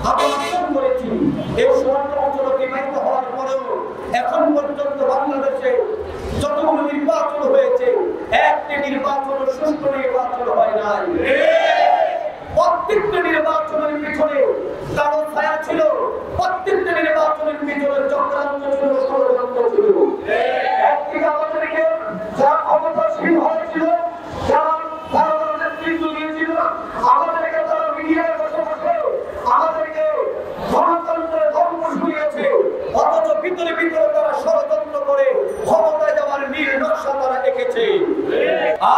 আমি অর্জন করেছি। এই 16 বছর অতিবাহিত হওয়ার পরেও এখন পর্যন্ত বাংলাদেশে যতগুলো নির্বাচন হয়েছে, একটি নির্বাচন সুষ্ঠু নির্বাচন হয় নাই। প্রত্যেকটা নির্বাচনের পিছনে কারো ছায়া ছিল, প্রত্যেকটা নির্বাচনের পিছনে চক্রান্ত ছিল, ষড়যন্ত্র ছিল। একদিকে আমাদেরকে যারা ক্ষমতাসীন হয়েছিল, যারা নেতৃত্ব দিয়েছিল, আমাদেরকে তারা মিডিয়ায় বসে বসে আমাদেরকে গণতন্ত্রের ধর্ম শুনিয়েছে, অথচ ভিতরে ভিতরে তারা ষড়যন্ত্র করে ক্ষমতায় যাওয়ার নীল নকশা তারা এঁকেছে।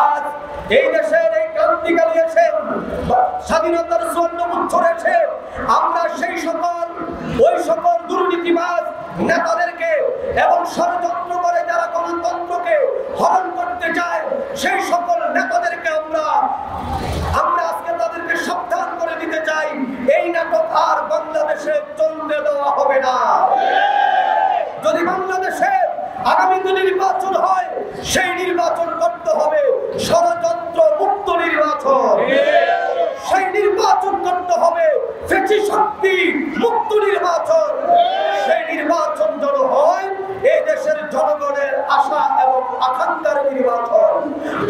আজ এই দেশের এই ক্রান্তিকালী এসে স্বাধীনতার 54 বছর এসে আমরা সেই ওই সকল দুর্নীতিবাজ নেতাদেরকে এবং ষড়যন্ত্র করে যারা গণতন্ত্রকে হরণ করতে চায়, সেই সকল নেতাদেরকে আমরা আজকে তাদেরকে সাবধান করে দিতে চাই, এই নাটক আর বাংলাদেশে চলতে দেওয়া হবে না। যদি বাংলাদেশে আগামীতে নির্বাচন হয়, সেই নির্বাচন করতে হবে ষড়যন্ত্র মুক্ত নির্বাচন। সেই নির্বাচন করতে হবে ফেসি শক্তি মুক্ত নির্বাচন। সেই নির্বাচন যেন হয় এই দেশের জনগণের আশা এবং আকাঙ্ক্ষার নির্বাচন।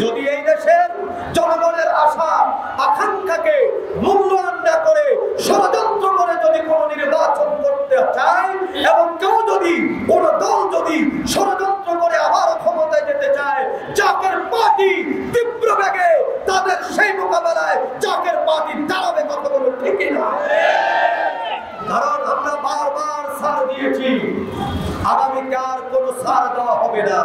যদি এই দেশের জনগণের আশা আকাঙ্ক্ষাকে মূল্যায়ন না করে ষড়যন্ত্র করে যদি কোনো নির্বাচন করতে চায়, এবং কেউ যদি কোন দল যদি ষড়যন্ত্র করে আবার ক্ষমতায় যেতে চায়, জাকের পার্টি তীব্র বেগে তাদের সেই মোকাবেলায় জাকের পার্টি দাঁড়াবে, কথা বলুন ঠিক না? কারণ আমরা বারবার ছাড় দিয়েছি, আগামীকাল কোনো ছাড় দেওয়া হবে না।